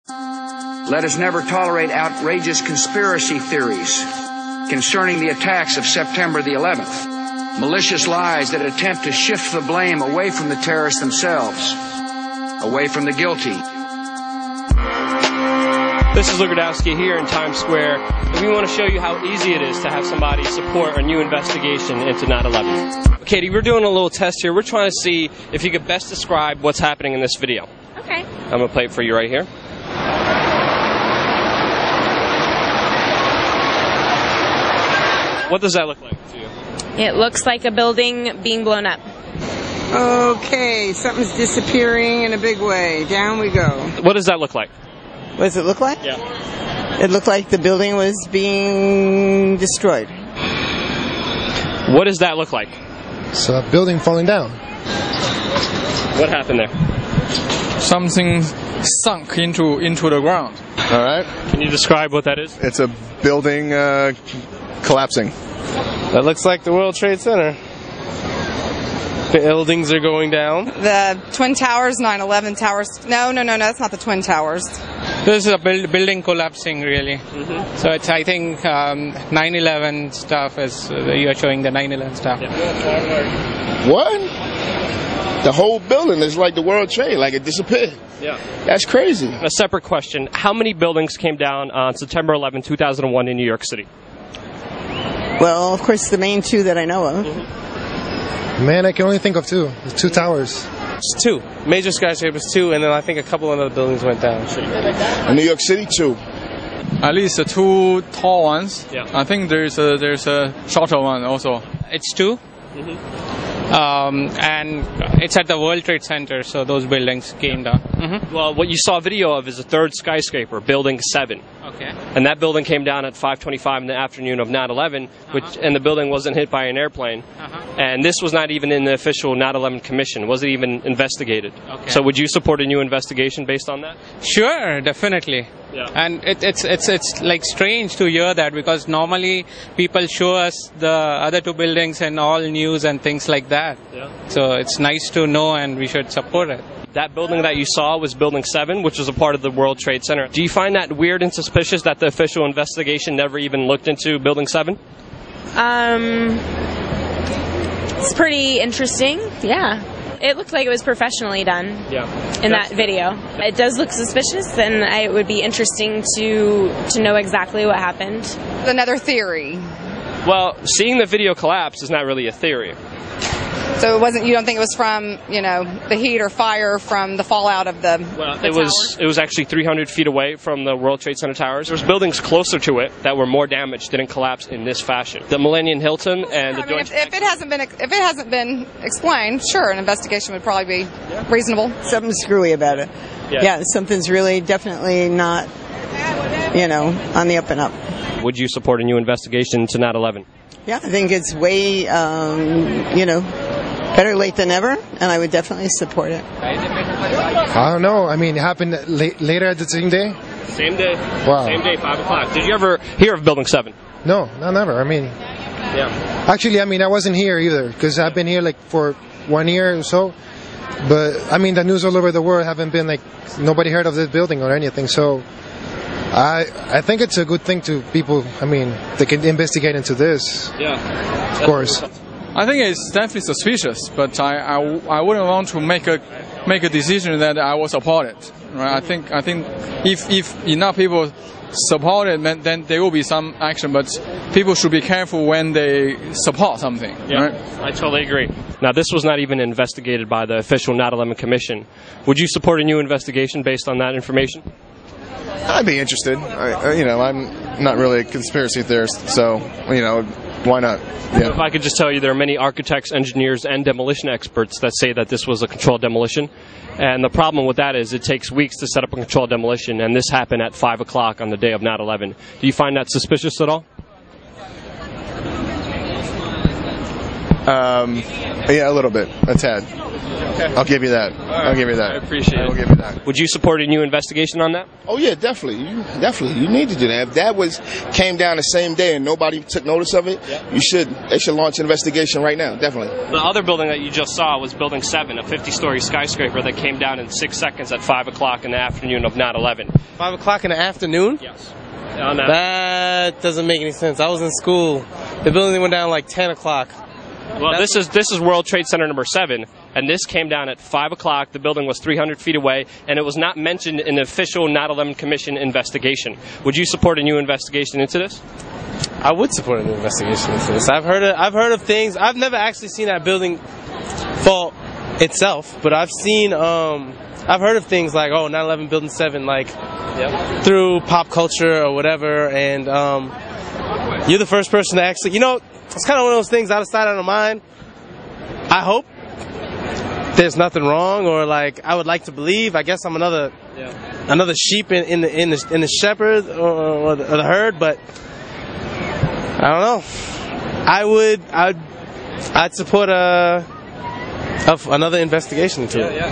Let us never tolerate outrageous conspiracy theories concerning the attacks of September the 11th, malicious lies that attempt to shift the blame away from the terrorists themselves, away from the guilty. This is Lugardowski here in Times Square, and we want to show you how easy it is to have somebody support a new investigation into 9/11. Katie, we're doing a little test here. We're trying to see if you could best describe what's happening in this video. Okay. I'm going to play it for you right here. What does that look like to you? It looks like a building being blown up. Okay, something's disappearing in a big way. Down we go. What does that look like? What does it look like? Yeah. It looked like the building was being destroyed. What does that look like? It's a building falling down. What happened there? Something sunk into the ground. All right. Can you describe what that is? It's a building collapsing. That looks like the World Trade Center. Buildings are going down. The Twin Towers, 9/11 towers. No, that's not the Twin Towers. This is a building collapsing, really. Mm-hmm. So it's, I think, 9/11 stuff is, you're showing the 9/11 stuff. Yeah. What? The whole building is like the World Trade, like it disappeared. Yeah. That's crazy. A separate question. How many buildings came down on September 11, 2001 in New York City? Well, of course, the main two that I know of. Mm-hmm. Man, I can only think of two. The two towers. It's two. Major skyscrapers, two, and then I think a couple of other buildings went down. In New York City, two. At least the two tall ones. Yeah. I think there's a shorter one also. It's two. Mm-hmm. And it's at the World Trade Center, so those buildings came down. Mm-hmm. Well, what you saw a video of is a third skyscraper, Building 7. Okay. And that building came down at 5:25 in the afternoon of 9/11, and the building wasn't hit by an airplane. And this was not even in the official 9/11 commission. Wasn't even investigated. Okay. So would you support a new investigation based on that? Sure, definitely. Yeah. And it's like strange to hear that, because normally people show us the other two buildings and all news and things like that. Yeah. So it's nice to know, and we should support it. That building that you saw was Building 7, which was a part of the World Trade Center. Do you find that weird and suspicious that the official investigation never even looked into Building 7? It's pretty interesting. Yeah. It looked like it was professionally done in that video. It does look suspicious, and it would be interesting to know exactly what happened. Another theory. Well, seeing the video collapse is not really a theory. So it wasn't. You don't think it was from the heat or fire from the fallout of the? Well, the it was actually 300 feet away from the World Trade Center towers. There was buildings closer to it that were more damaged, didn't collapse in this fashion. The Millennium Hilton and the Deutsche Bank. If it hasn't been explained, sure, an investigation would probably be reasonable. Something screwy about it. Yeah, something's really definitely not, on the up and up. Would you support a new investigation into 9/11? Yeah, I think it's way, better late than never, and I would definitely support it. I don't know. I mean, it happened later at the same day? Same day. Wow. Same day, 5 o'clock. Did you ever hear of Building 7? No, never. I mean, actually, I wasn't here either, because I've been here for 1 year or so. But, the news all over the world haven't been nobody heard of this building or anything. So, I think it's a good thing to people, they can investigate into this. Yeah. Of course. I think it's definitely suspicious, but I wouldn't want to make a decision that I will support it. Right? I think if enough people support it, then there will be some action. But people should be careful when they support something. Yeah, right? I totally agree. Now, this was not even investigated by the official 9/11 commission. Would you support a new investigation based on that information? I'd be interested. I'm not really a conspiracy theorist, so why not? Yeah. If I could just tell you, there are many architects, engineers, and demolition experts that say that this was a controlled demolition. And the problem with that is it takes weeks to set up a controlled demolition, and this happened at 5 o'clock on the day of 9/11. Do you find that suspicious at all? Yeah, a little bit. A tad. Okay. I'll give you that. Right. I'll give you that. I appreciate it. I'll give you that. Would you support a new investigation on that? Oh yeah, definitely. You need to do that. If that came down the same day and nobody took notice of it, they should launch an investigation right now. Definitely. The other building that you just saw was Building 7, a 50-story skyscraper that came down in 6 seconds at 5 o'clock in the afternoon of 9/11. 5 o'clock in the afternoon? Yes. That doesn't make any sense. I was in school. The building went down like 10 o'clock. Well, this is World Trade Center number 7, and this came down at 5 o'clock. The building was 300 feet away, and it was not mentioned in the official 9/11 Commission investigation. Would you support a new investigation into this? I would support a new investigation into this. I've heard of things. I've never actually seen that building fall itself, but I've seen. I've heard of things like 9/11 Building 7, like through pop culture or whatever, and you're the first person to actually. It's kind of one of those things out of sight, out of mind. I hope there's nothing wrong, or I would like to believe. I guess I'm another sheep in the shepherd or the herd, but I don't know. I'd support another investigation into it.